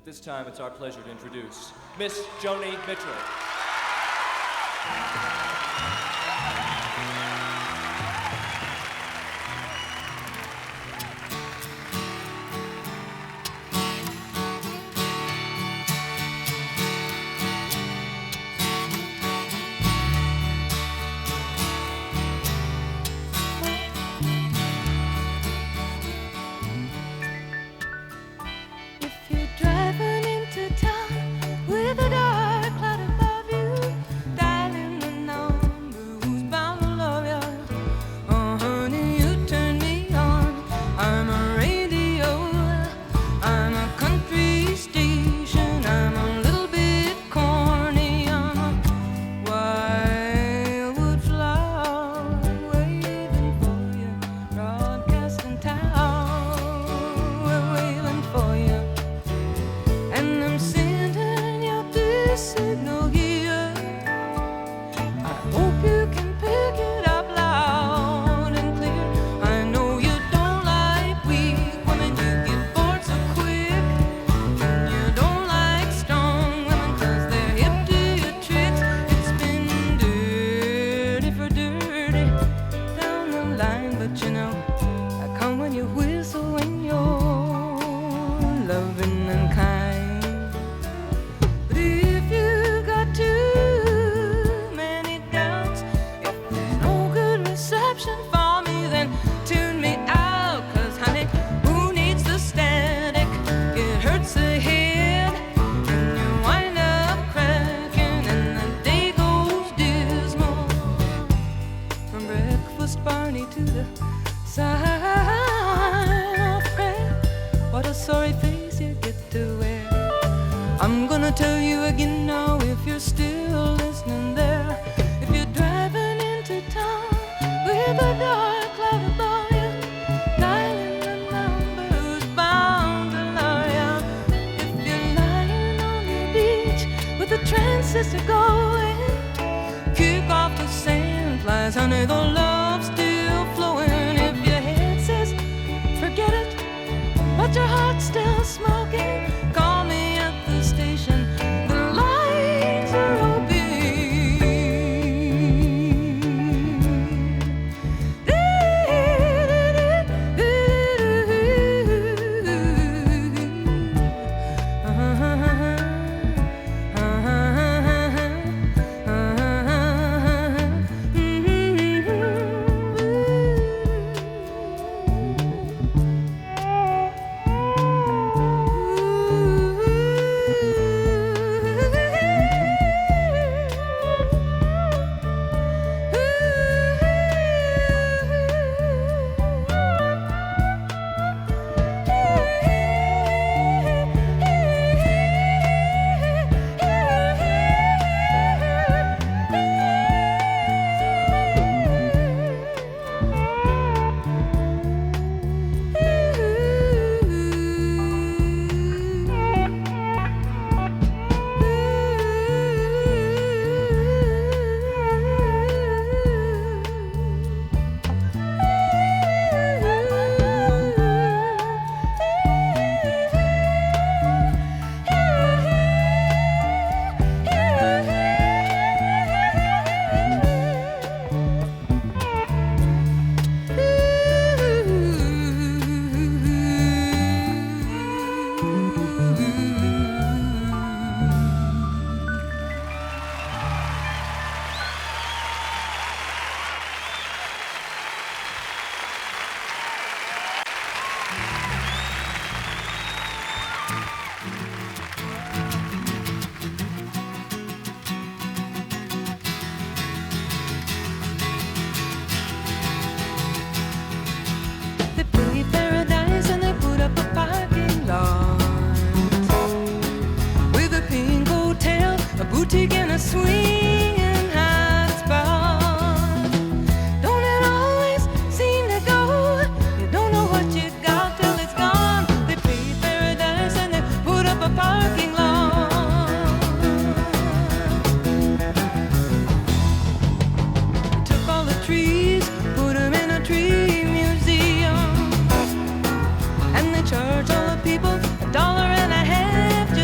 At this time, it's our pleasure to introduce Miss Joni Mitchell. charge all the people $1.50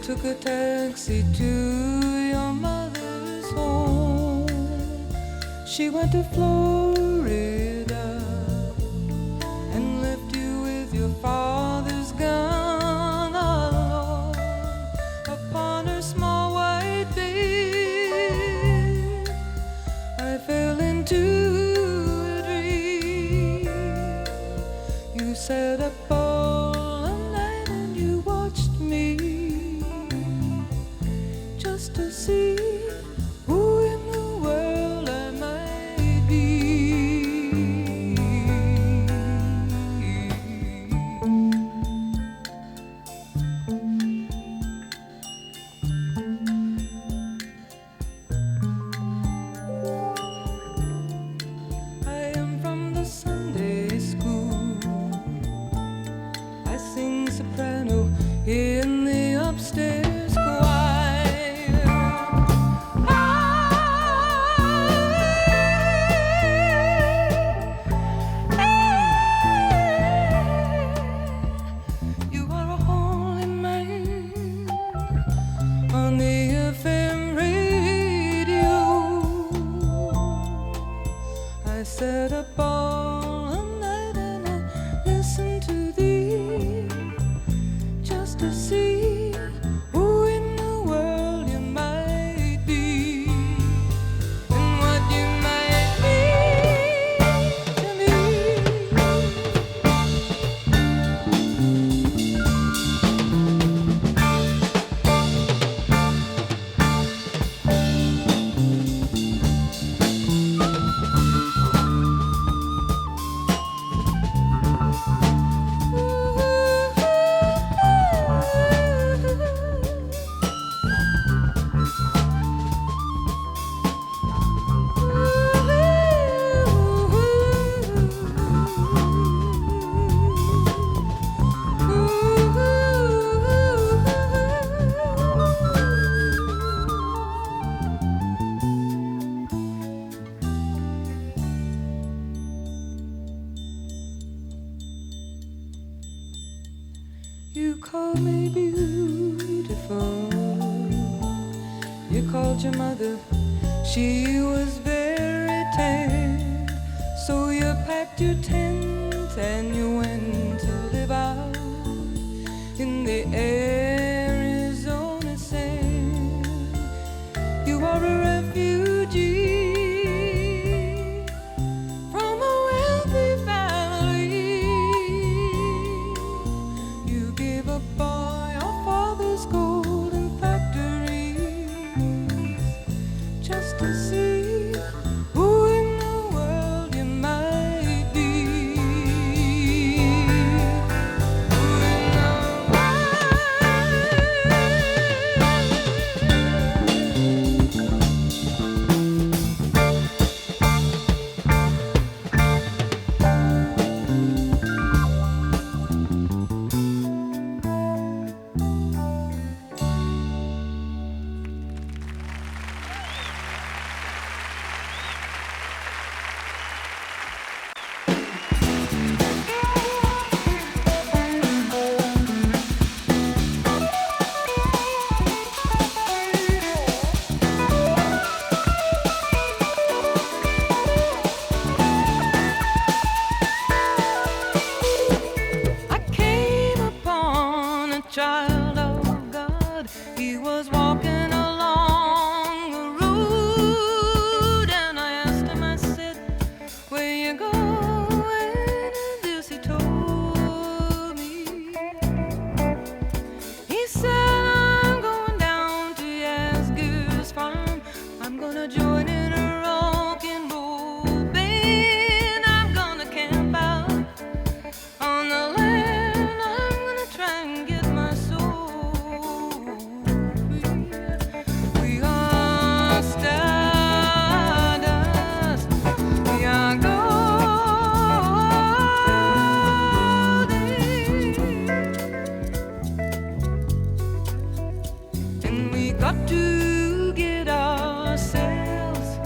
took a taxi to your mother's home. She went to Florida and left you with your father's gun alone upon her small white bed. I fell into a dream. You sat up all night and you watched me just to see who in the world I might be. I am from the Sunday school. I sing soprano in the upstairs choir. You are a holy man on the FM radio. I sat up all night and I listened to thee just to see who in the world you might be and what you might be to me. You called me beautiful. You called your mother. She was very tan. So you packed your tent and you went to live out in the Arizona sand. You are a refugee from a wealthy family. You gave up all your father's golden factories just to see who in the world you might be. Who in the I came upon a child of God. He was walking along the road, and I asked him, I said, where you going? And this he told me. He said, I'm going down to Asger's farm. I'm gonna join in a rock and roll band. I'm gonna camp out on the land. I'm gonna try and get my soul free. We are stardust. We are golden. And we got to get ourselves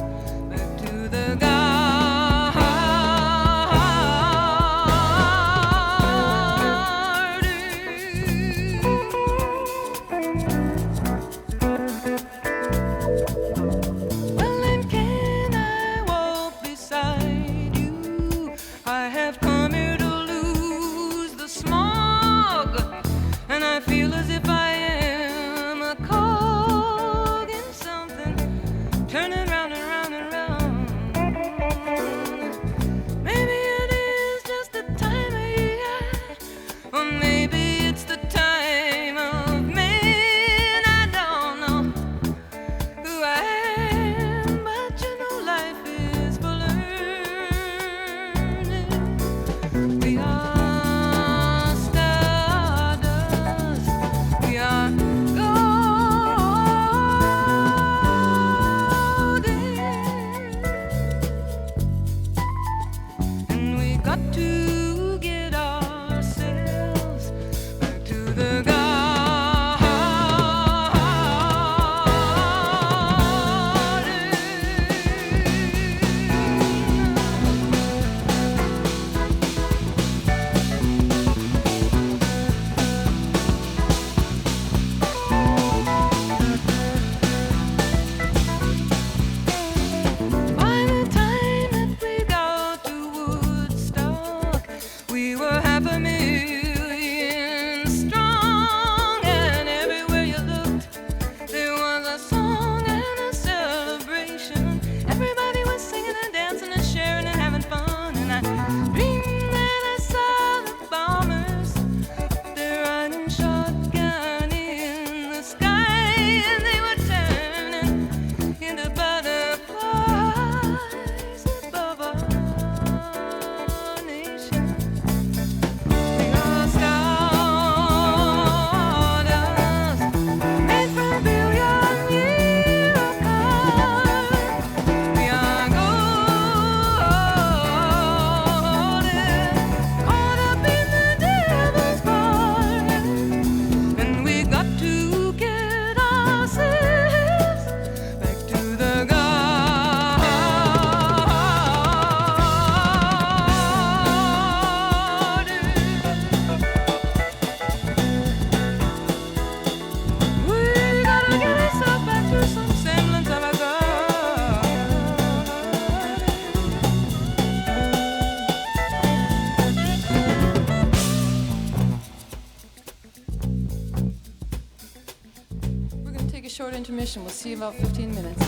intermission. We'll see you in about 15 minutes.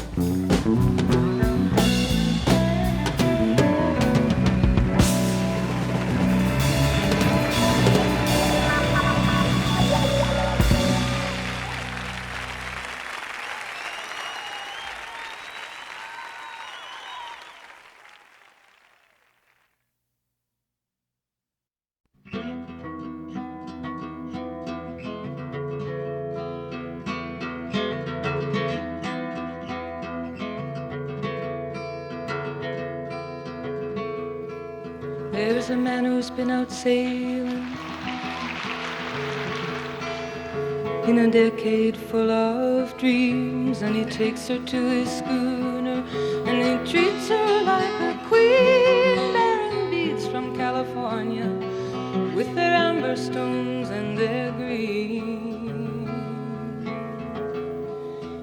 There's a man who's been out sailing in a decade full of dreams, and he takes her to his schooner and he treats her like a queen, bearing beads from California with their amber stones and their green.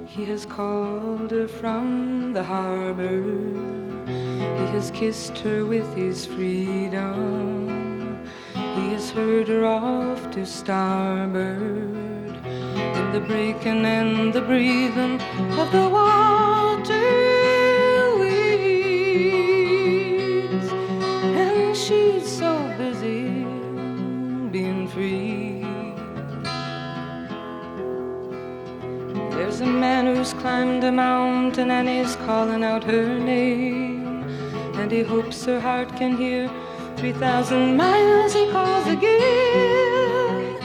He has called her from the harbor, he has kissed her with his freedom, he has heard her off to starboard in the breaking and the breathing of the water weeds, and she's so busy being free. There's a man who's climbed a mountain and he's calling out her name, and he hopes her heart can hear 3,000 miles he calls again.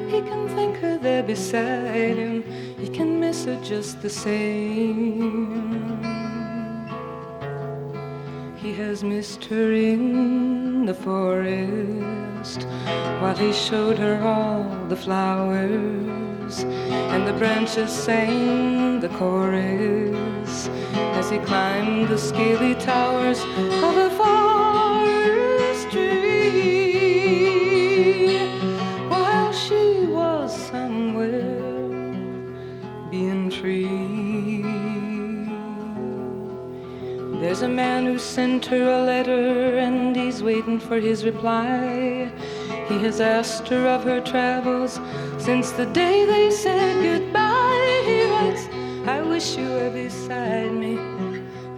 He can think her there beside him, he can miss her just the same. He has missed her in the forest while he showed her all the flowers, and the branches sang the chorus as he climbed the scaly towers of a forest tree, while she was somewhere being free. There's a man who sent her a letter and he's waiting for his reply. He has asked her of her travels since the day they said goodbye. He writes, I wish you were beside me,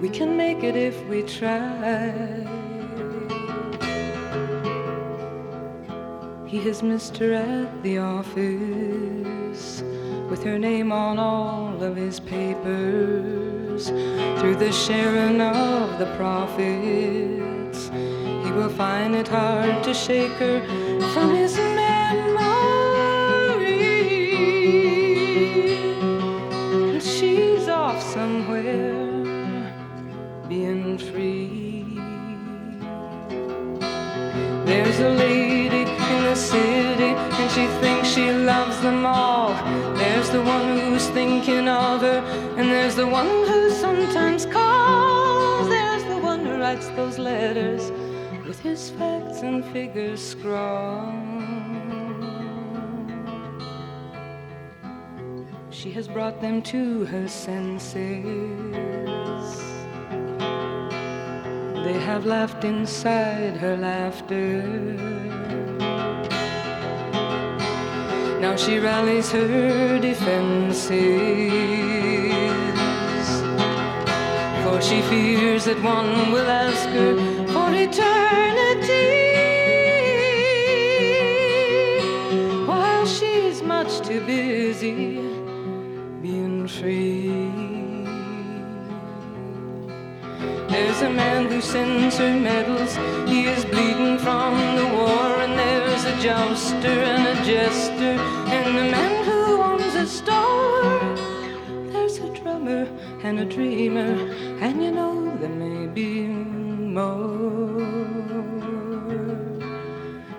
we can make it if we try. He has missed her at the office with her name on all of his papers. Through the sharing of the profits, he will find it hard to shake her from his memory. And she's off somewhere being free. There's a lady in the city and she thinks she loves them all. There's the one who's thinking of her, and there's the one who sometimes calls. There's the one who writes those letters with his facts and figures scrawled. She has brought them to her senses. They have laughed inside her laughter. Now she rallies her defenses, for she fears that one will ask her for eternity, while she's much too busy being free. There's a man who sends her medals, he is bleeding from the war, and there's a jouster and a jester, and a man who owns a store. There's a drummer and a dreamer, and you know there may be more.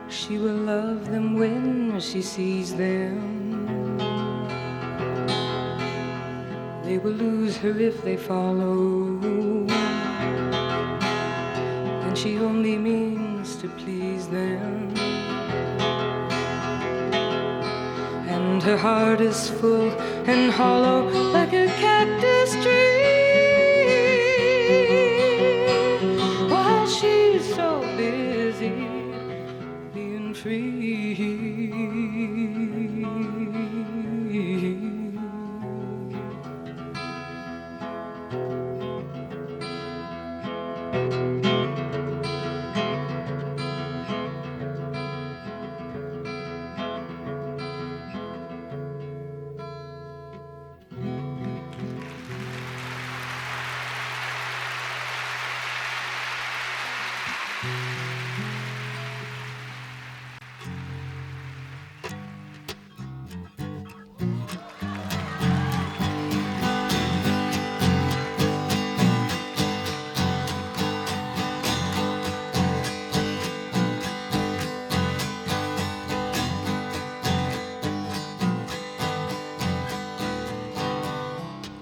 She will love them when she sees them. They will lose her if they follow, and she only means to please them. And her heart is full and hollow like a cactus tree, while she's so busy being free.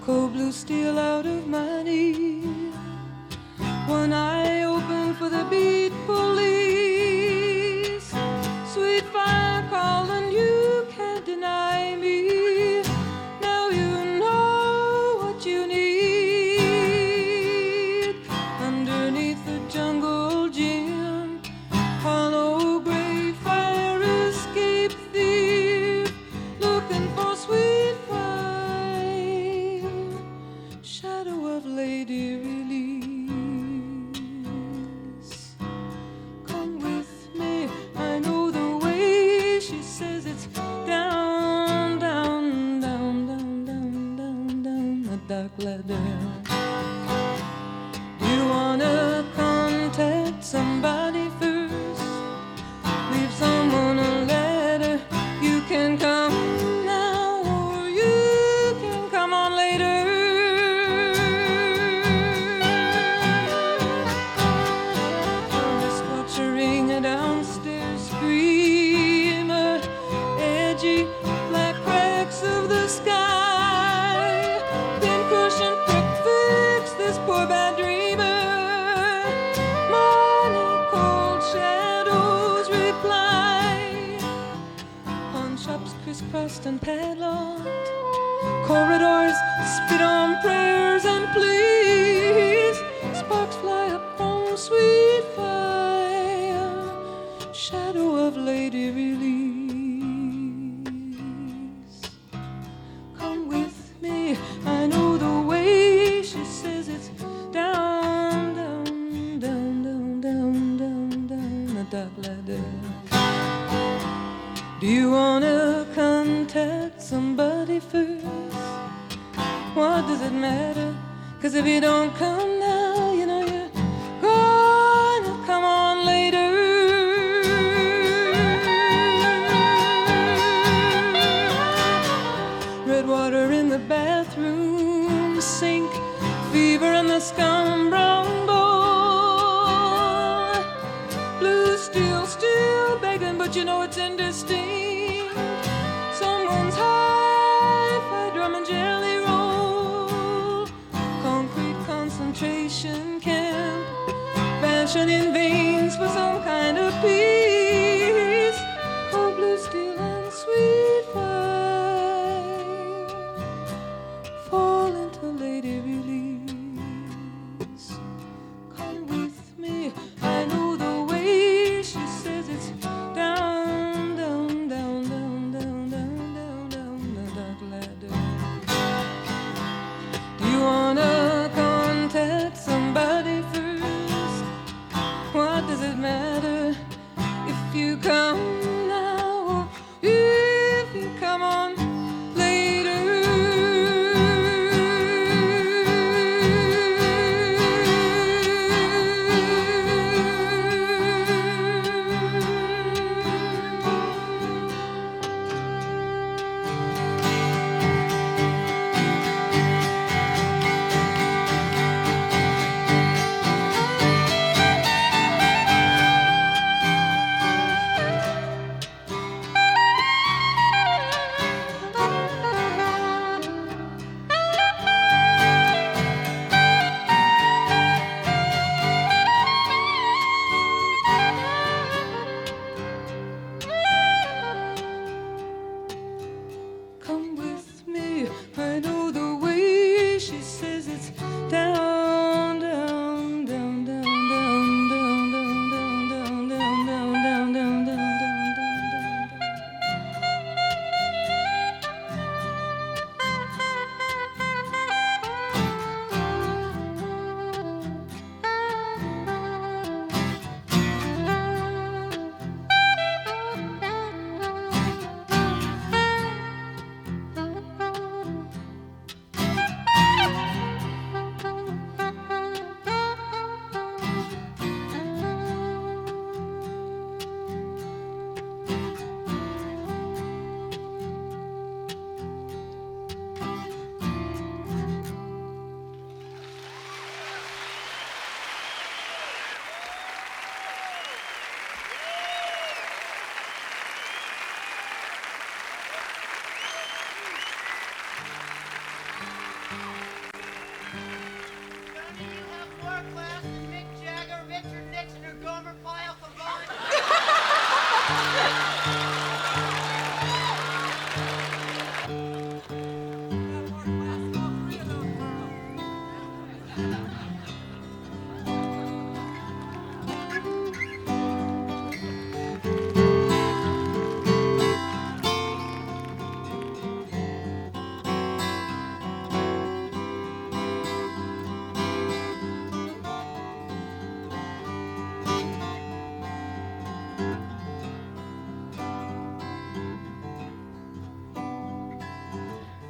Cold blue steel out of my knee. One eye open for the beat police. Sweet fire calling, you can't deny me. Now you know what you need. Underneath the jungle gym, hollow gray fire escape thief, looking for sweet fire. Shadow of lady release. Come with me, I know the way. She says it's down, down, down, down, down, down, down the dark ladder. Do you wanna contact somebody first? Leave someone a letter. You can come now or you can come on later. Downstairs screamer, edgy black cracks of the sky. Thin cushion prick fix this poor bad dreamer. Morning cold shadows reply. Pawn shops crisscrossed and padlocked. Corridors spit on prayers and pleas. Sparks fly up from sweet fire. Shadow of lady release. Come with me, I know the way. She says it's down, down, down, down, down, down, down the dark ladder. Do you wanna contact somebody first? What does it matter? 'Cause if you don't come now, you know you're gonna come on later. Red water in the bathroom sink, fever in the scum brown bowl. Blue steel still begging, but you know it's indistinct. Someone's hi-fi drum and jelly roll. Concrete concentration camp, passion in veins for some kind of peace. Cold blue steel and sweet fire fall into lady release. Come with me, I know the way. She says it's down, down, down, down, down, down, down, down the dark ladder. Do you wanna contact somebody first? What does it matter if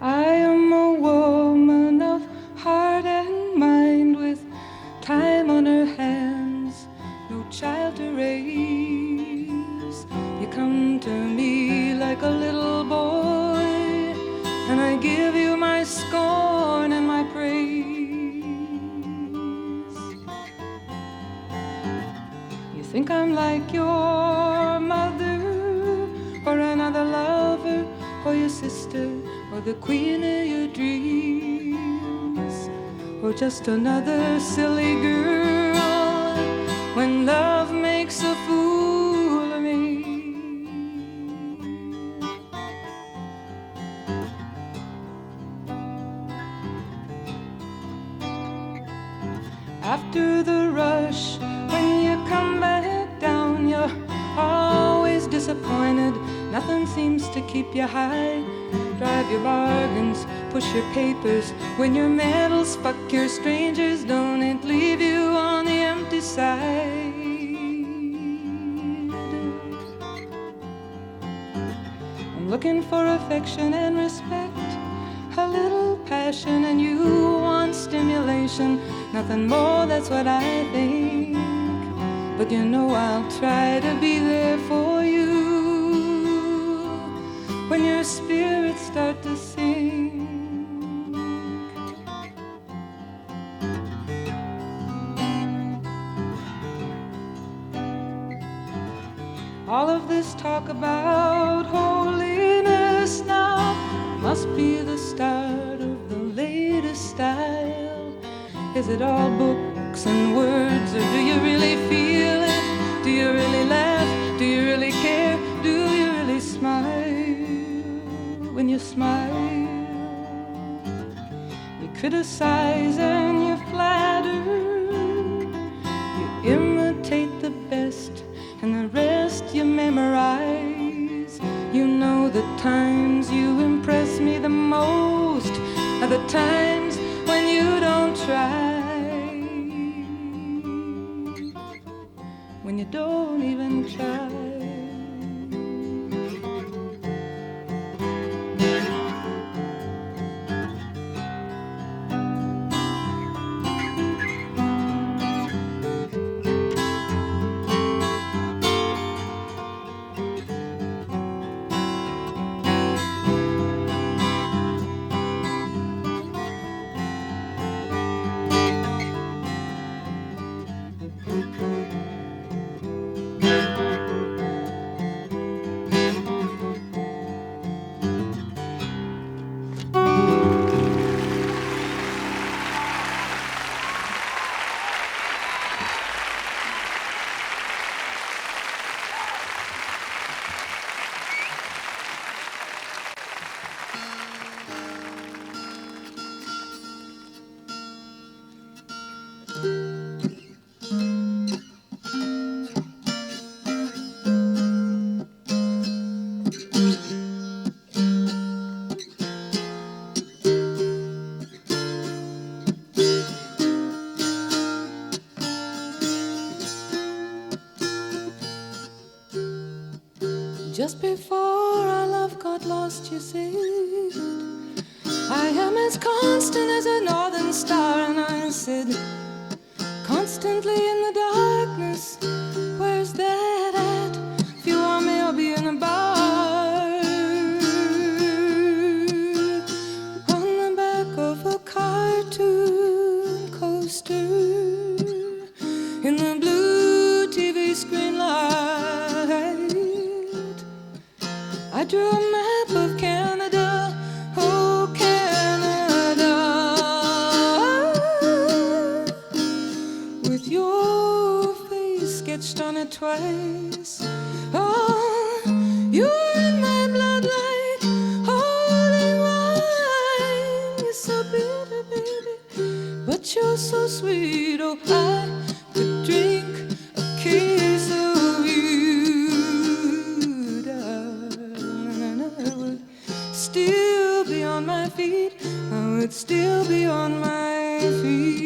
I am a woman of heart and mind with time on her hands, no child to raise. You come to me like a little boy, and I give you my scorn and my praise. You think I'm like your mother, or another lover, or your sister, or the queen of your dreams, or just another silly girl when love makes a fool of me. After the rush, when you come back down, you're always disappointed. Nothing seems to keep you high. Drive your bargains, push your papers, win your medals, fuck your strangers, don't it leave you on the empty side. I'm looking for affection and respect, a little passion, and you want stimulation, nothing more, that's what I think. But you know I'll try to be there for you when your spirits start to sing. All of this talk about holiness now must be the start of the latest style. Is it all books and words, or do you really feel it? Do you really laugh? Do you really care? Do you really smile? When you smile, you criticize and you flatter, you imitate the best, and the rest you memorize. You know the times you impress me the most are the times when you don't try, when you don't even try. Just before our love got lost, you said, I am as constant as a northern star. And I said, constantly in the darkness, where's that at? If you want me, I'll be in the bar, on the back of a cartoon coaster, in the blue TV screen light. I drew a map of Canada, oh Canada, with your face sketched on it twice. Oh, you're in my blood like holy wine. You're so bitter, baby, but you're so sweet. Oh, I could drink a case of you, darling, and I would still be on my feet. I would still be on my feet.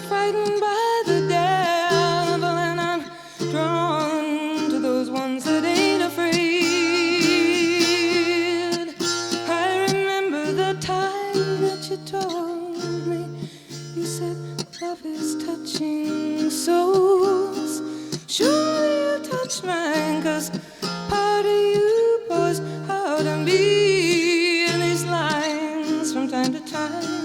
Frightened by the devil, and I'm drawn to those ones that ain't afraid. I remember the time that you told me, you said love is touching souls. Surely you touch mine, 'cause part of you pours out of me in these lines from time to time.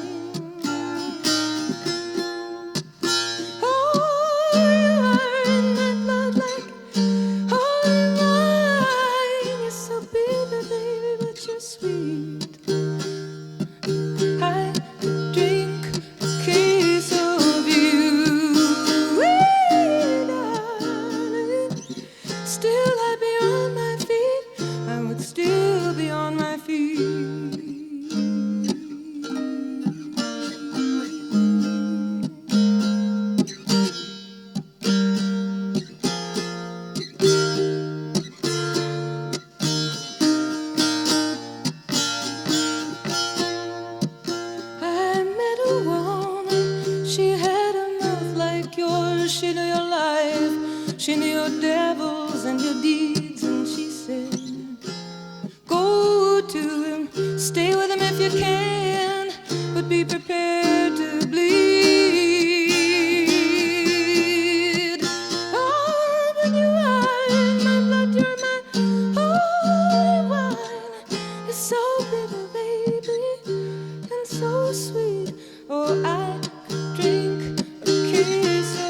She knew your devils and your deeds, and she said, go to him, stay with him if you can, but be prepared to bleed. Oh, but you are in my blood, you're my holy wine. You're so bitter, baby, and so sweet. Oh, I could drink a case of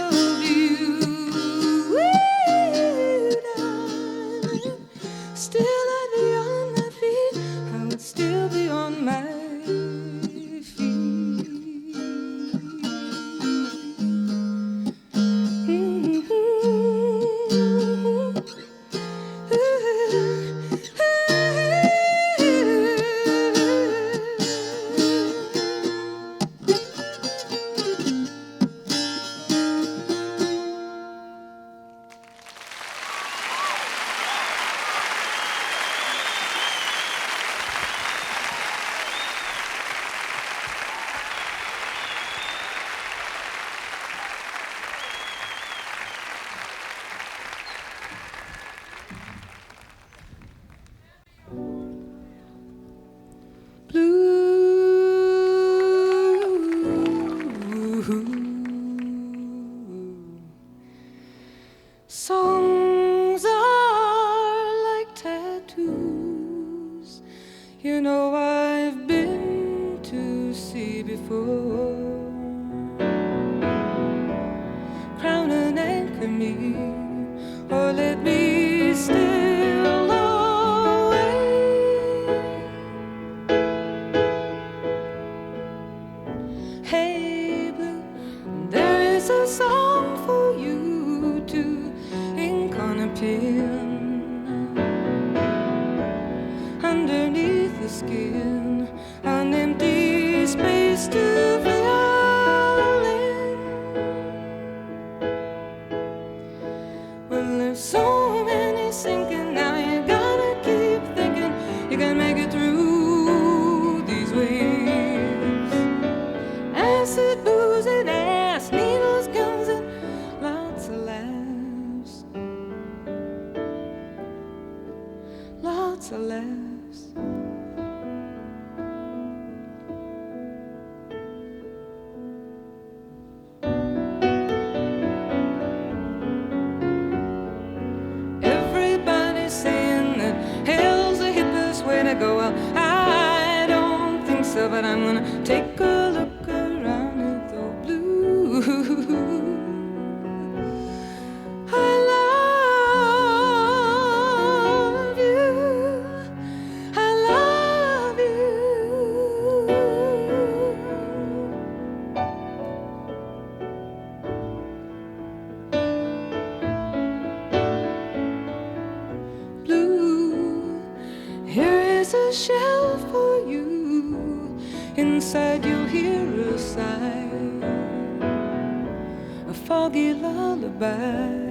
songs are like tattoos. You know I've been to sea before. Crown and anchor me, or let me steal away. Hey blue, there is a song for you to ink on a pen. Underneath the skin, an empty space to fill in. Well, there's so many sinking, now you gotta keep thinking you can make it through these waves. Acid, booze, and ass, needles, guns, and lots of laughs. but I'm gonna take a look around at the blue. I love you, I love you. Blue, here is a shell for you. Inside you'll hear a sigh, a foggy lullaby.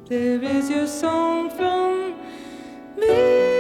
There is your song from me.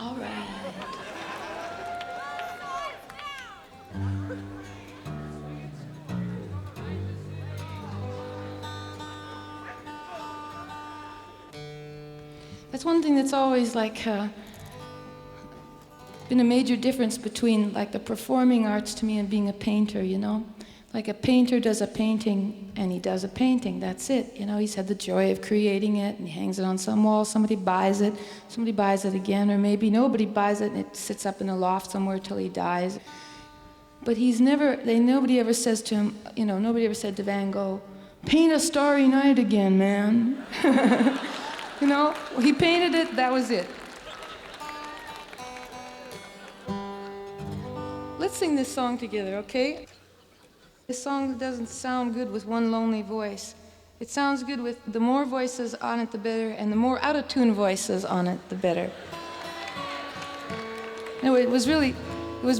All right. That's one thing that's always like been a major difference between like the performing arts to me and being a painter, you know? Like a painter does a painting and he does a painting, that's it. You know, he's had the joy of creating it and he hangs it on some wall, somebody buys it again, or maybe nobody buys it and it sits up in a loft somewhere till he dies. But nobody ever says to him, you know, nobody ever said to Van Gogh, paint a starry night again, man. You know, he painted it, that was it. Let's sing this song together, okay? This song doesn't sound good with one lonely voice. It sounds good with the more voices on it, the better, and the more out-of-tune voices on it, the better. No, it was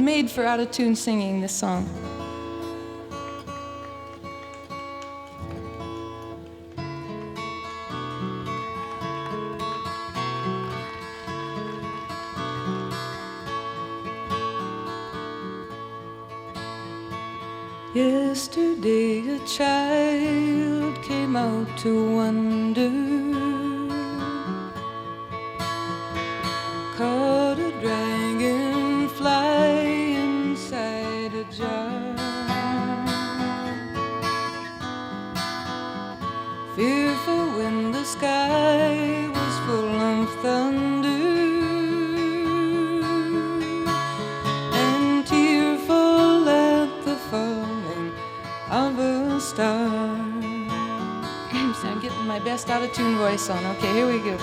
made for out-of-tune singing, this song. Yesterday a child came out to wonder, caught a dragonfly inside a jar, fearful when the sky was full of thunder, and tearful at the fall of a star. So I'm getting my best out-of-tune voice on. Okay, here we go.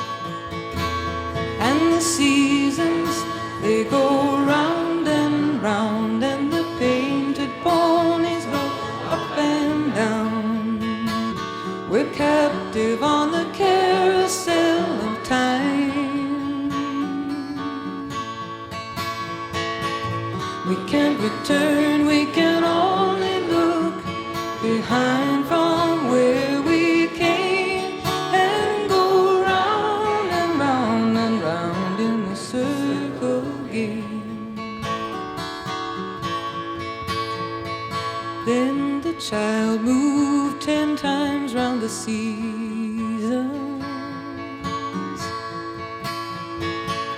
And the seasons, they go round and round, and the painted ponies go up and down. We're captive on the carousel of time. We can't return, we can only look behind from where we came and go round and round and round in the circle again. Then the child moved 10 times round the seasons,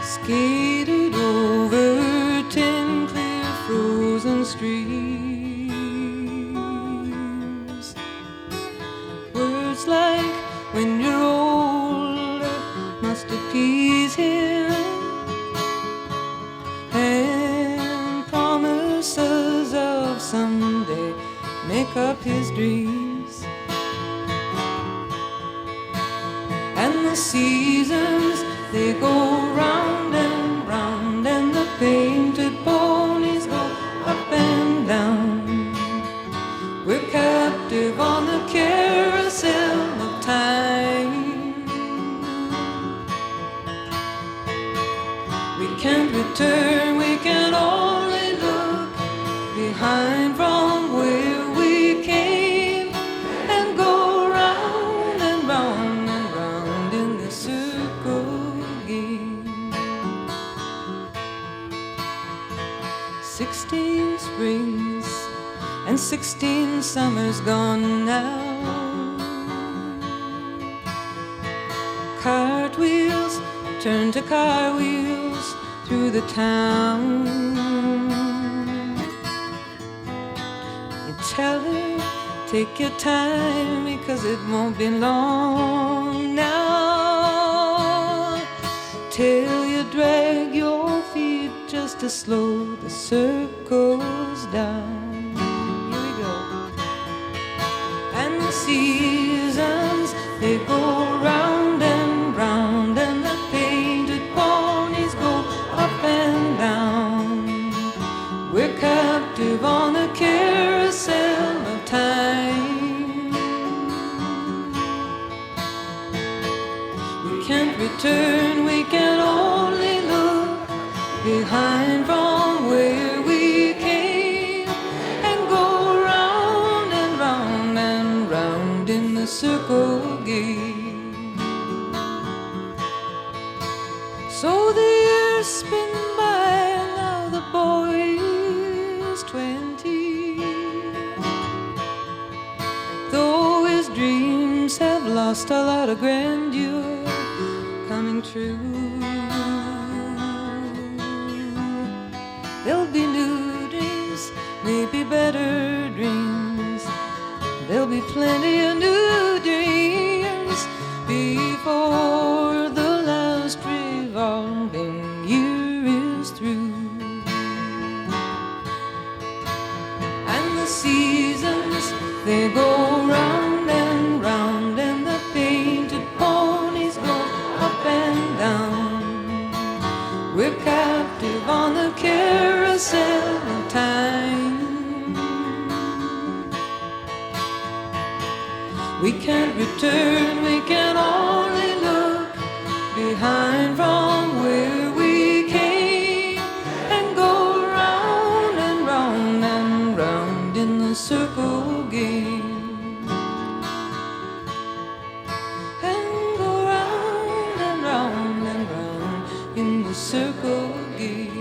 skated over 10 clear frozen streams. Like when you're older must appease him, and promises of someday make up his dreams. And seasons, they go round and round, and the painted ponies go up and down. We're captive on the carousel of time. We can't return, we can only look behind from where we came and go round and round and round in the circle game. 16 springs and 16 summers gone now. Cartwheels turn to car wheels through the town. You tell her, take your time, because it won't be long now till you drag your feet just to slow the circles down. Here we go. And the seasons, they go round and round, and the painted ponies go up and down. We're captive on the carousel of time. We can't return, we can only look behind from where we came and go round and round and round in the circle game. So the years spin by, and now the boy is 20. Though his dreams have lost a lot of grandeur coming true, there'll be new dreams, maybe better dreams. There'll be plenty of new dreams before the last revolving year is through. And the seasons, they go round and round, and the painted ponies go up and down. We're captive on the carousel of time. We can't return, we can only look behind from where we came and go round and round and round in the circle game. And go round and round and round in the circle game.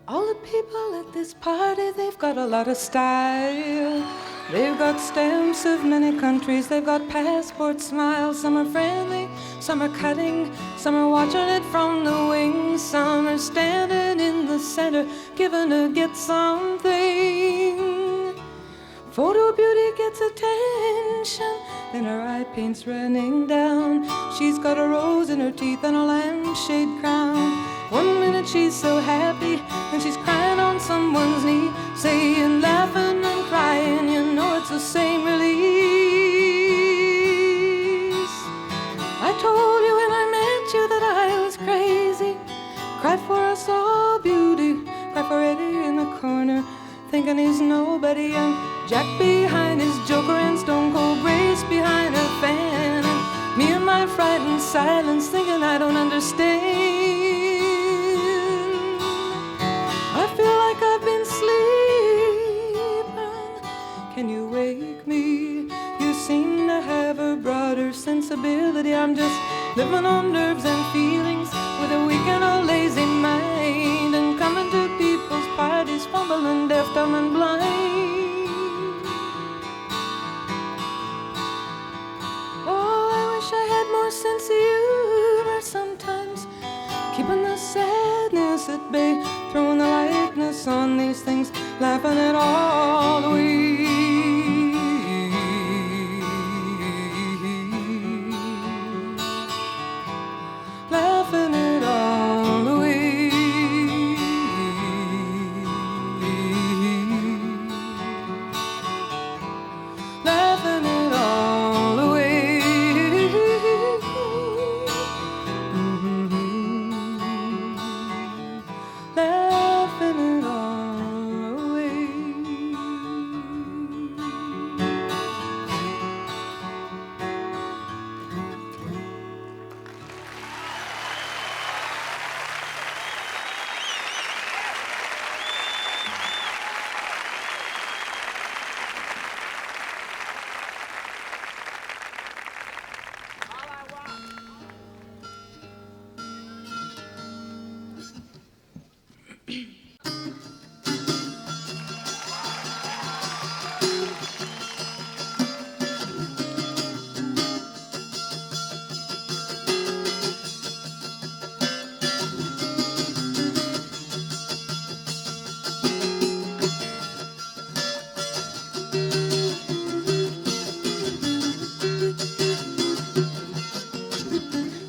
All the people at this party, they've got a lot of style. They've got stamps of many countries, they've got passport smiles. Some are friendly, some are cutting, some are watching it from the wings. Some are standing in the center, giving her get something. Photo beauty gets attention, then her eye paint's running down. She's got a rose in her teeth and a lampshade crown. One minute she's so happy, and she's crying on someone's knee, saying, laughing and crying, you know it's the same release. I told you when I met you that I was crazy. Cried for I saw beauty, cried for Eddie in the corner, thinking he's nobody, and Jack behind his joker, and Stone Cold Grace behind her fan, and me in my frightened silence, thinking I don't understand. I feel like I've been sleeping can you wake me? You seem to have a broader sensibility. I'm just living on nerves and feelings with a weak and a lazy mind, and coming to people's parties fumbling, deaf, dumb, and blind. Oh, I wish I had more sense of humor sometimes, keeping the sadness at bay, throwing the lightness on these things, laughing at all we laughing at all we laughing at all away. Laughing it all away.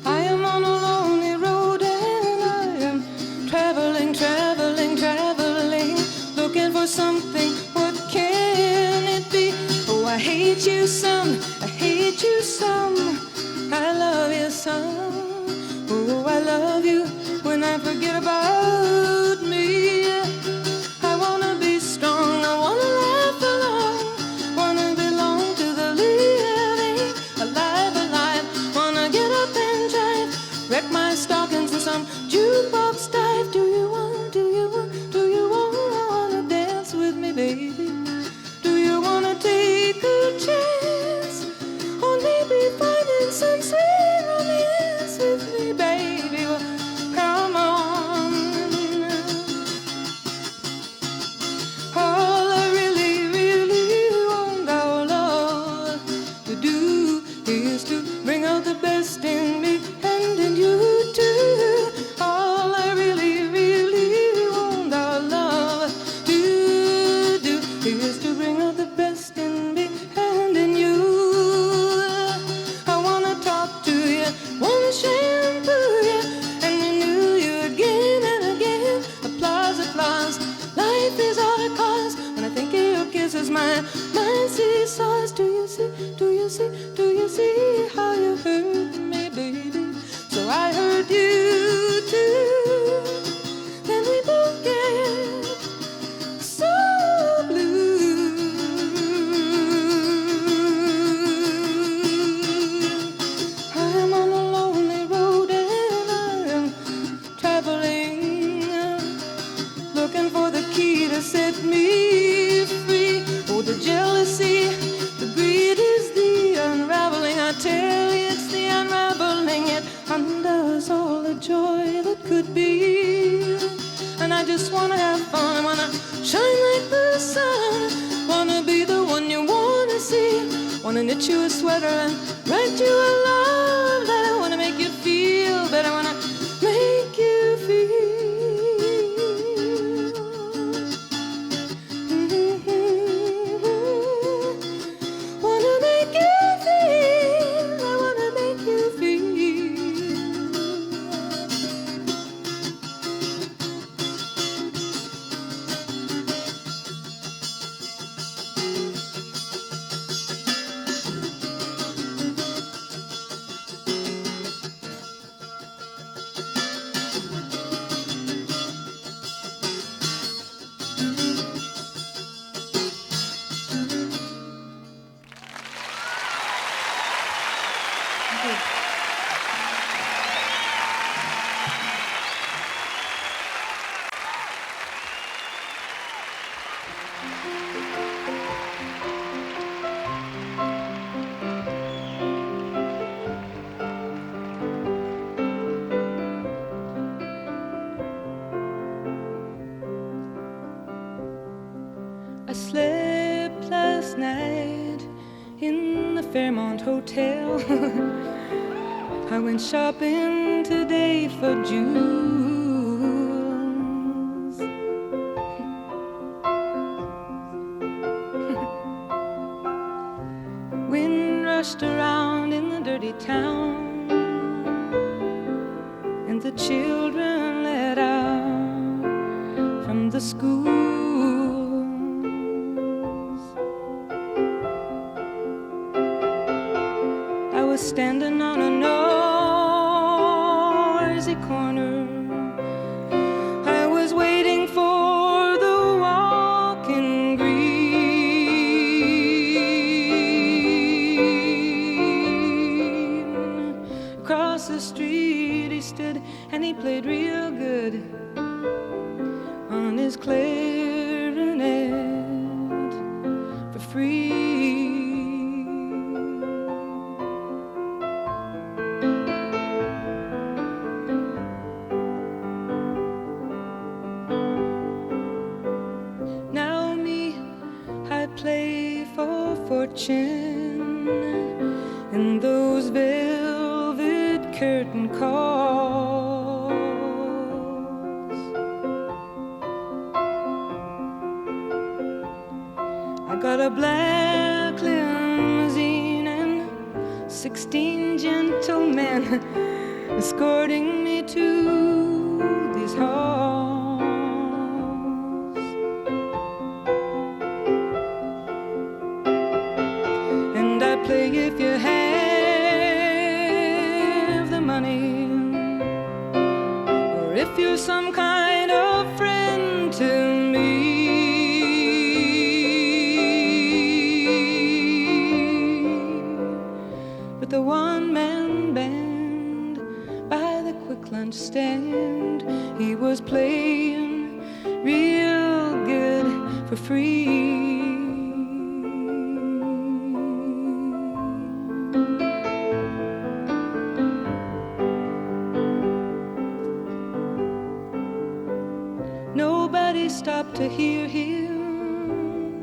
I am on a lonely road and I am traveling, traveling, traveling, looking for something. What can it be? Oh, I hate you some, I hate you some, I love you some. Oh, I love you when I forget about me. I wanna be strong, I wanna laugh along, wanna belong to the living, alive, alive, wanna get up and jive, wreck my stockings in some jukebox dive. Do you want, do you want, do you wanna dance with me, baby? Do you wanna take a chance on maybe finding some sweet romance with me, baby? Well, come on. All I really, really want our love to do is to bring out the best in me and in you too. All I really, really want our love to do is to bring out the best in me and in you. I wanna talk to you, wanna shampoo you, and renew you again and again. Applause, applause, life is all it costs. When I think of your kisses, my mind seesaws. Do you see, do you see, do you see how you hurt me, baby? So I hurt you too. Then we both get so blue. I am on a lonely road and I am traveling, looking for the key to set me free. Oh, the jealousy, the greed is the unraveling. I tell you, it's the unraveling. It undoes all the joy that could be. And I just wanna have fun, I wanna shine like the sun, wanna be the one you wanna see, wanna knit you a sweater and write you a love letter, wanna make you feel better, wanna make you feel. Wanna make you feel, I wanna make you feel. hotel. I went shopping today for jewels. Wind rushed around in the dirty town, and the children let out from the schools. I was standing on a noisy corner. I was waiting for the walking green. Across the street he stood and he played real good on his clarinet for free. Now me, I play for fortune in those velvet curtain calls. I got a black limousine and 16 gentlemen escorting me to these halls. And I play if you have the money, or if you're some kind of friend to me. But the one-man band by the quick lunch stand, he was playing real good for free. Nobody stopped to hear him,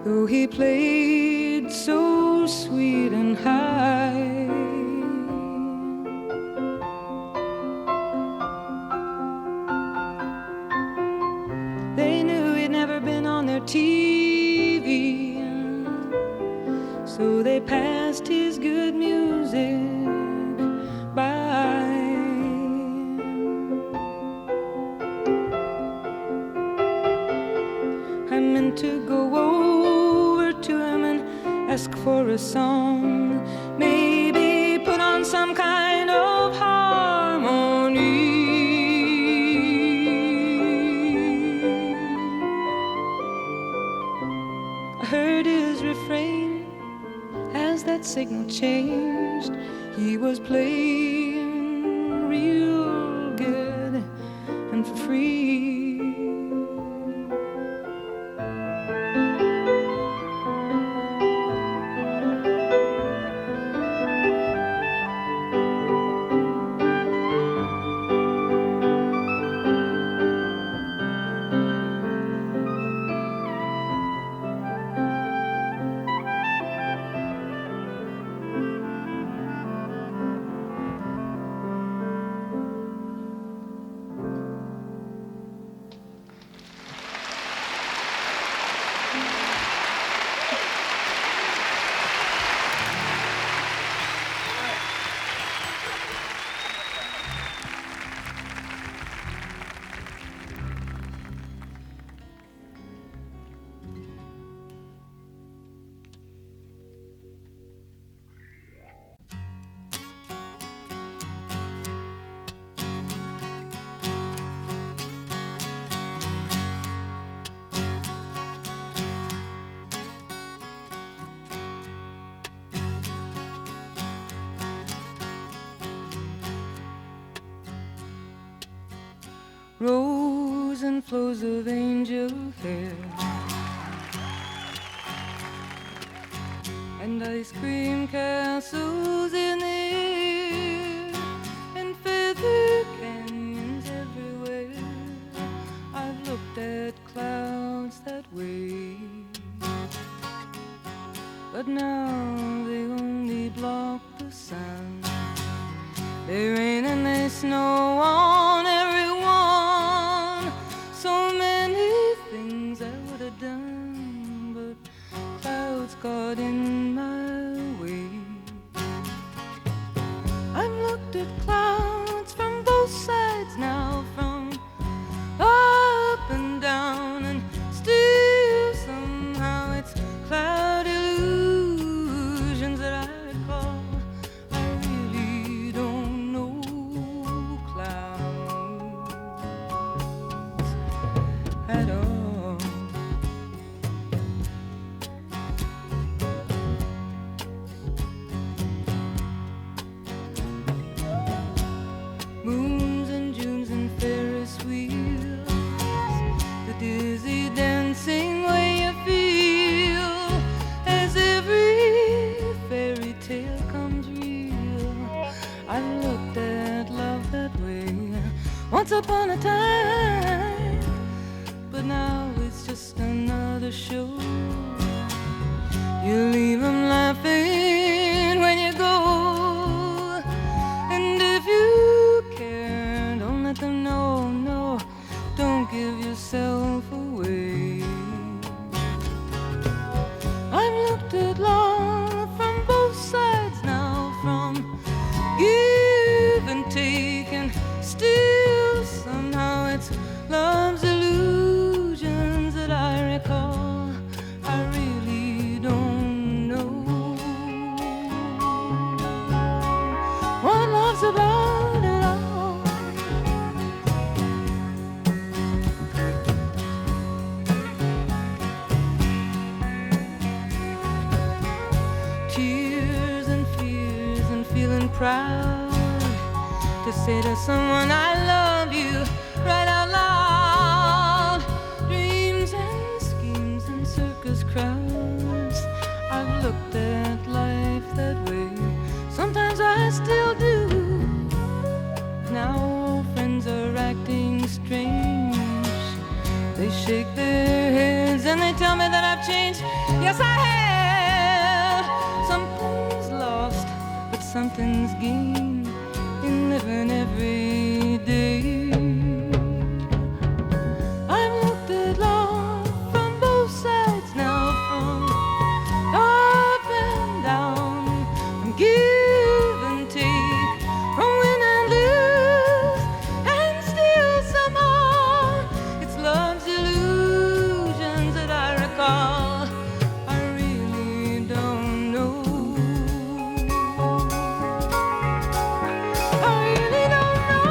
though he played so sweet and high. They knew he'd never been on their TV, so they passed his good music by. I meant to go over to him and ask for a song, maybe put on some kind of harmony. I heard his refrain as that signal changed. He was playing real good and for free. Rows and flows of angel hair, and ice cream castles in the air, and feather canyons everywhere. I've looked at clouds that way, but now the sun. They rain and they snow on everyone. So many things I would have done, but clouds got in my way. I've looked at clouds from both sides now, from up and down, and still somehow it's cloud illusions that I recall. I really don't know clouds at all. Moons and Junes and Ferris wheels, the dizzy dancing way you feel as every fairy tale comes real. I looked at love that way once upon a time, but now it's just another show. You leave them laughing when you go, and if you care, don't let them know, no, don't give yourself away. I've looked at love from both sides now, from give and take, and still somehow it's love's illusions that I recall. I really don't know what love's about at all. Tears and fears and feeling proud to say to someone I love you right out loud. Dreams and schemes and circus crowds, I've looked at life that way. Sometimes I still do. Now old friends are acting strange. They shake their heads and they tell me that I've changed. Yes, I have. Something's lost, but something's gained in living every day. I've looked at love from both sides now, from up and down, from give and take, from win and lose, and still somehow it's love's illusions that I recall. I really don't know. I really don't know.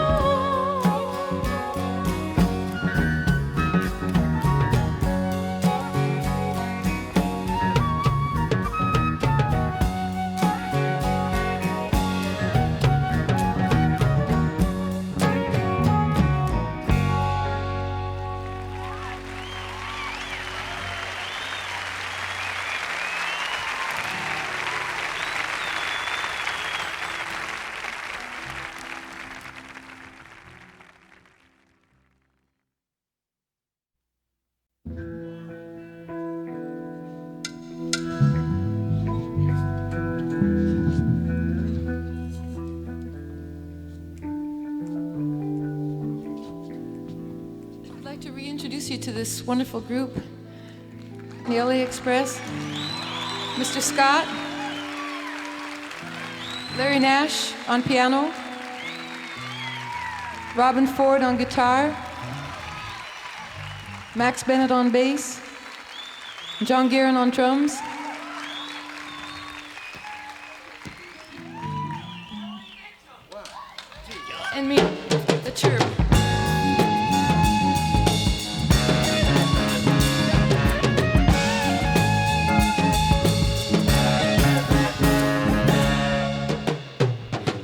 I'd like to reintroduce you to this wonderful group, the LA Express. Mr. Scott, Larry Nash on piano, Robin Ford on guitar, Max Bennett on bass, John Guerin on drums. And me, the chirp.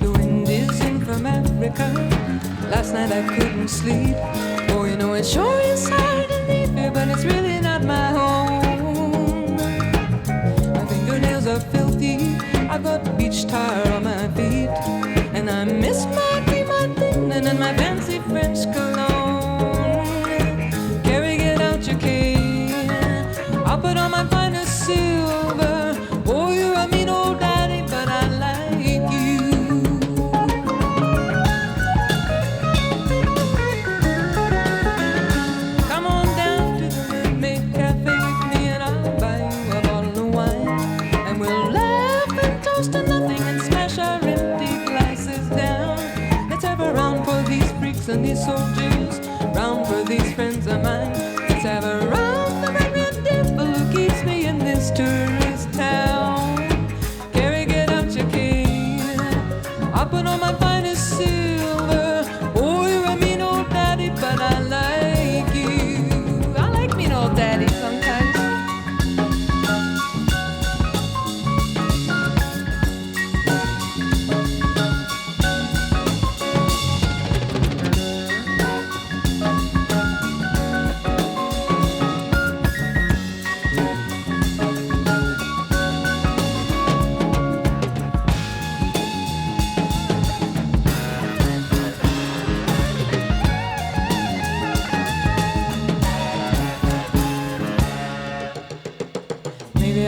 The wind is in from Africa. Last night I couldn't sleep. Oh, you know it sure is hard to leave here, but it's really not my home. My fingernails are filthy. I've got beach tar on my feet, and I miss my cream on linen and my fancy French cologne. Carey, get out your cane. I'll put on my finest silver. Oh, you're a mean old daddy, but I like and these soldiers, round for these friends of mine. Let's have a round the magnet devil who keeps me in this tourist town. Carey, get out your cane, I put on my finest silver. Oh, you're a mean old daddy, but I like you. I like mean old daddy sometimes.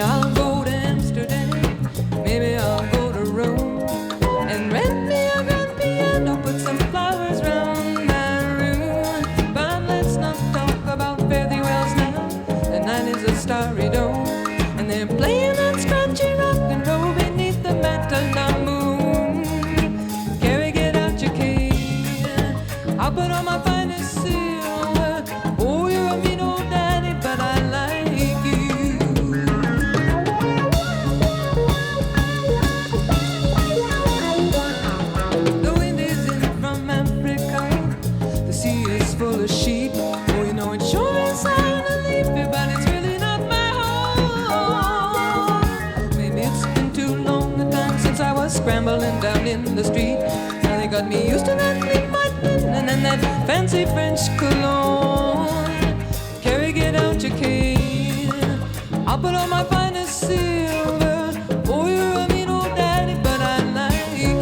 I'll go to Amsterdam, maybe I'll go to Rome, and rent me a grand piano, put some flowers round my room. But let's not talk about fare thee wells now. The night is a starry dome, and they're playing that scratchy rock and roll beneath the matador moon. Carey, get out your cane, I'll put on my finest silver. Oh, you're a mean old daddy, but I like you. Full of sheep. Oh, you know it sure is hard to leave here, but it's really not my home. Maybe it's been too long a time since I was scrambling down in the street. Now they got me used to that clean white linen and that fancy French cologne. Carey, get out your cane, I'll put on my finest silver. Oh, you're a mean old daddy, but I like you.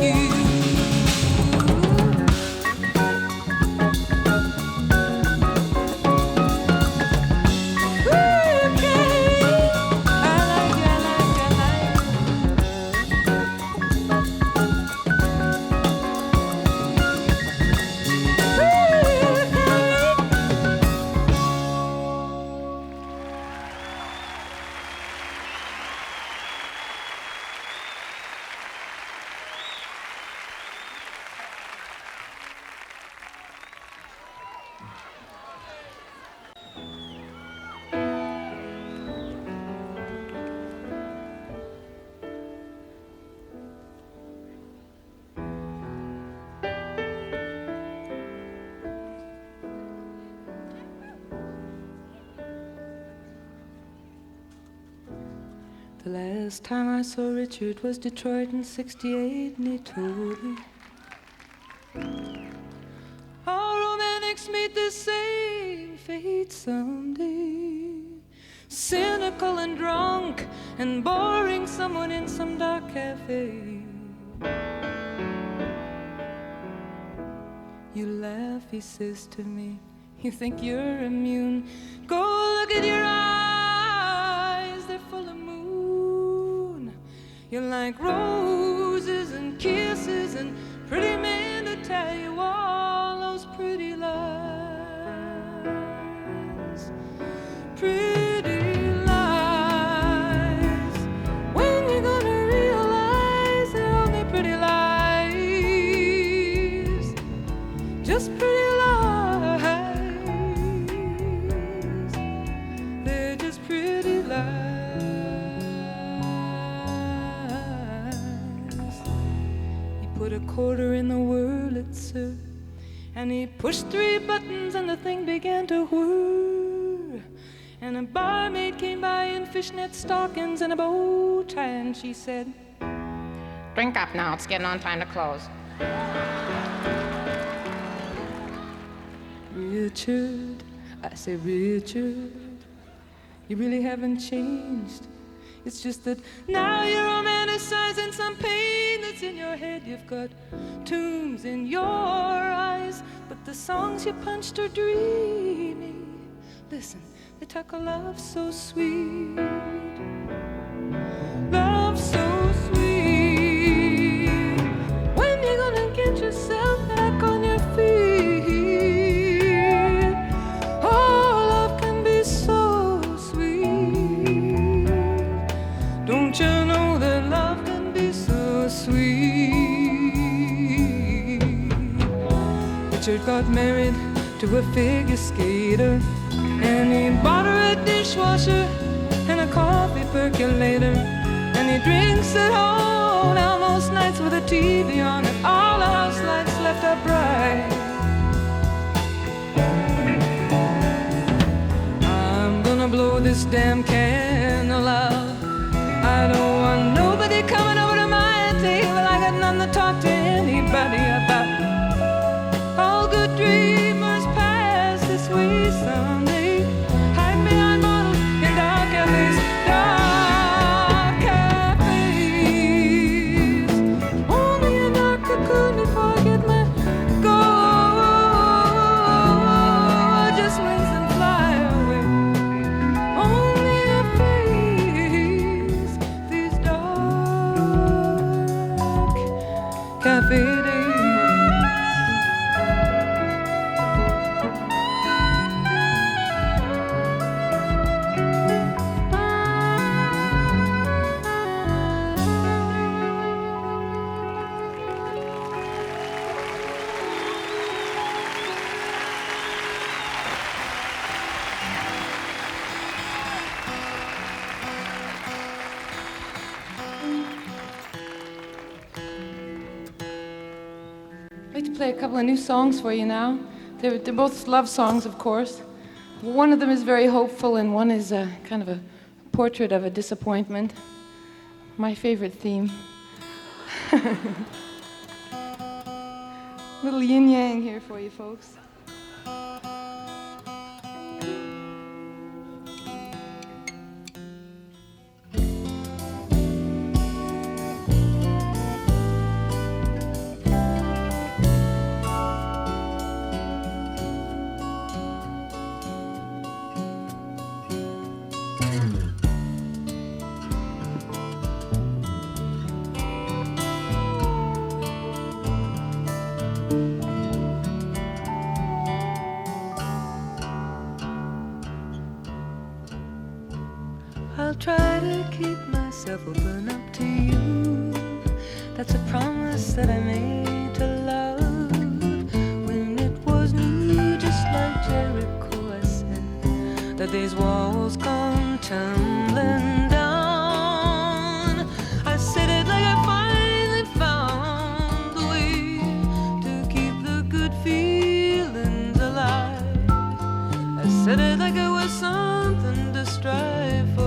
The last time I saw Richard was Detroit in '68, and he told me all romantics meet the same fate someday. Cynical and drunk and boring someone in some dark cafe. You laugh, he says to me, you think you're immune. Go look at your eyes, they're full of moon. You're like roses and kisses and pretty men to tell you all those pretty lies. Pretty lies. When you gonna realize they're only pretty lies? Just pretty lies. They're just pretty lies. Put a quarter in the Wurlitzer, and he pushed 3 buttons and the thing began to whir. And a barmaid came by in fishnet stockings and a bow tie, and she said, "Drink up now, it's getting on time to close." Richard, I say, Richard, you really haven't changed. It's just that now you're romanticizing some pain that's in your head. You've got tunes in your eyes, but the songs you punched are dreamy. Listen, they talk of love so sweet, love so sweet. When you gonna get yourself back on your feet? Oh, love can be so sweet. Don't you know that love can be so sweet? But Richard got married to a figure skater, and he bought her a dishwasher and a coffee percolator, and he drinks at home now most nights with a TV on and all the house lights left up bright. I'm gonna blow this damn candle out. I don't want nobody coming over to my table. I got nothing to talk to anybody about. All good dreamers pass this way someday. Hide behind bottles in dark cafes, dark cafes. Only a doctor couldn't forget me. Go, just waste and fly away. Only a face, these dark cafe days. I'd like to play a couple of new songs for you now. They're both love songs, of course. One of them is very hopeful, and one is kind of a portrait of a disappointment. My favorite theme. Little yin-yang here for you folks. I'll try to keep myself open up to you. That's a promise that I made to love. When it was new, just like Jericho, I said that these walls come tumbling down. I said it like I finally found the way to keep the good feelings alive. I said it like it was something to strive for.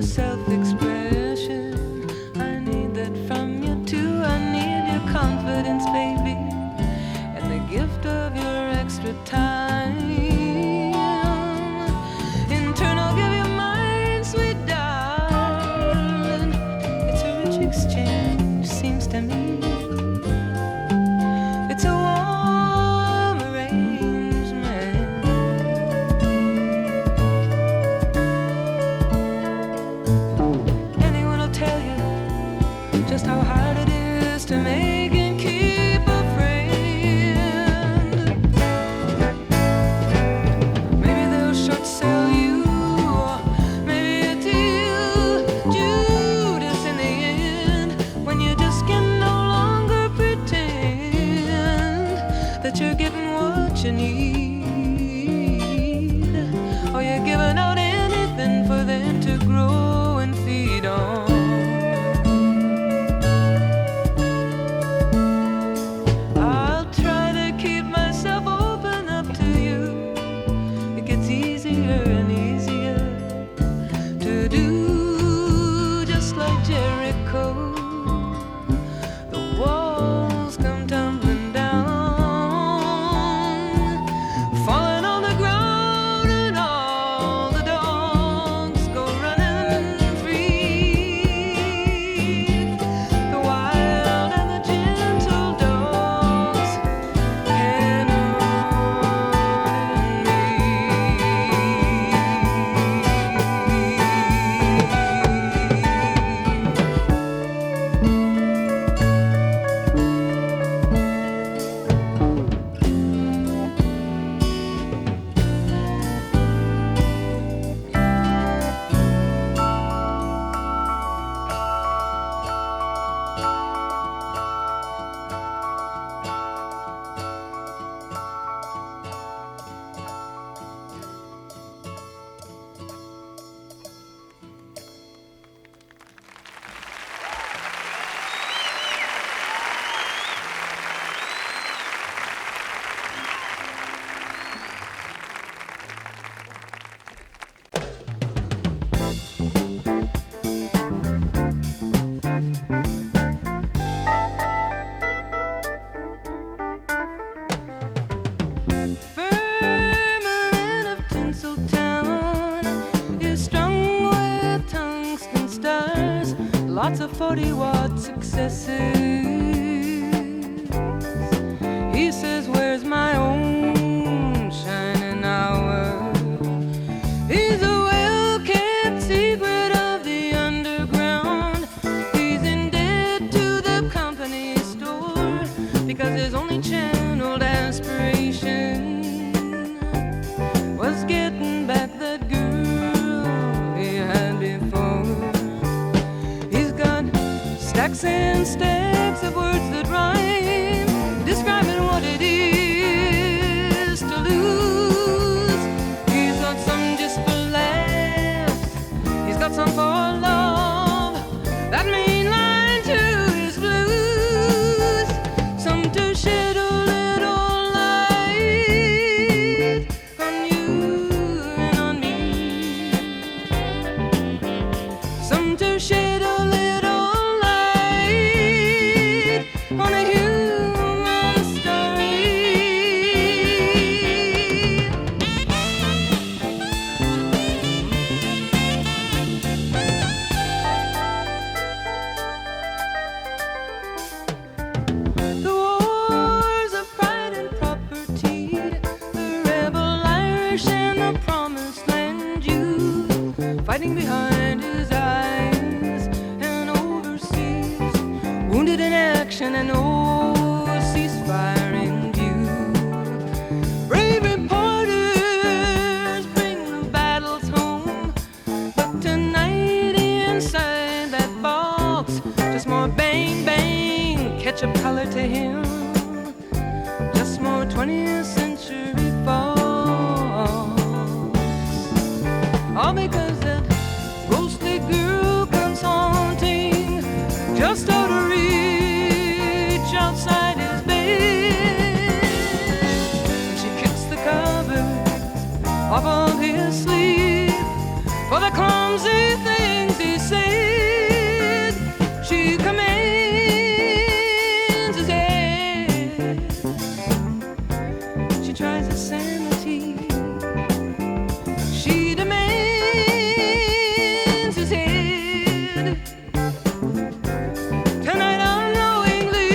Self-expression, I need that from you too. I need your confidence, baby, and the gift of your extra time. In turn, I'll give you mine, sweet darling. It's a rich exchange, seems to me. It's a warm arrangement. Just how hard it is to make and keep a friend. Maybe they'll short sell you, or maybe a deal Judas in the end, when you just can no longer pretend that you're getting what you need, or you're giving out anything for them to grow and feed on. Jericho, the walls come tumbling down, falling on the ground, and all the dogs go running firmament of Tinseltown is strung with tungsten stars, lots of 40-watt successes. He says, where's my own shining hour? He's a well-kept secret of the underground. He's in debt to the company store because his only channeled aspiration was getting back that girl he had before. He's got stacks and stacks of words that rhyme, describing what it is to lose. He's got some just for laughs, he's got some for love, that main line to his blues, some to shed a little light on you and on me, some to shed a little light on a human story. The wars of pride and property, the rebel Irish and the promised land Jew, fighting behind his eyes and overseas, wounded in action and no ceasefire in view. Brave reporters bring the battles home, but tonight inside that box, just more bang bang, ketchup color to him, just more 20th century false. All because that ghostly girl comes haunting just out of reach outside his bed. She kicks the covers off of his sleeve for the clumsy things he said. She commands his head. She tries his sanity. She demands his head. Tonight unknowingly,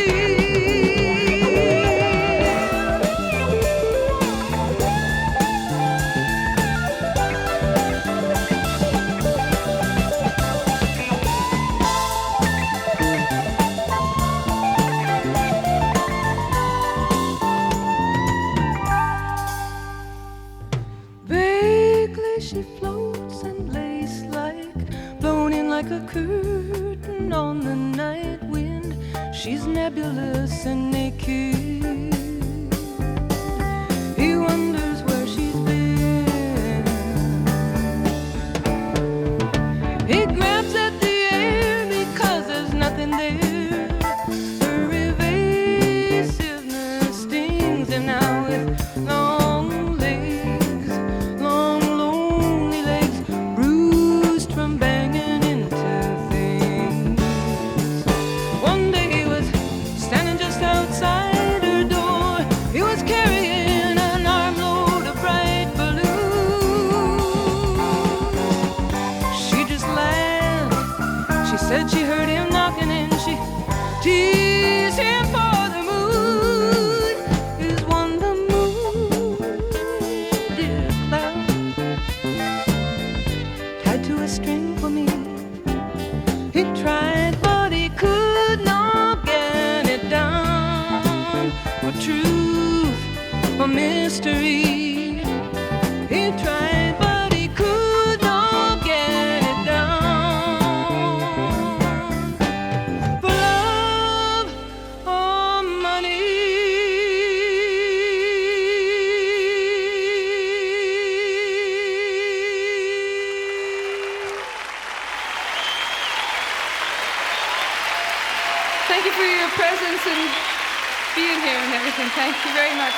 vaguely she floats and lace like, blown in like a curtain on the night wind. She's nebulous and naked. He wonders where she's been. He grabs at the air because there's nothing there. Her evasiveness stings him now with long legs, long lonely legs, bruised from banging into things. One day he was standing just outside her door. He was carrying an armload of bright balloons. She just laughed. She said she heard him knocking and she teased him for the moon. Is one the moon, dear cloud, tied to a string for me? He tried, but he could not get it down. For truth, for mystery. He tried, but he could not get it down. For love or money. Thank you for your presence and being here and everything. Thank you very much.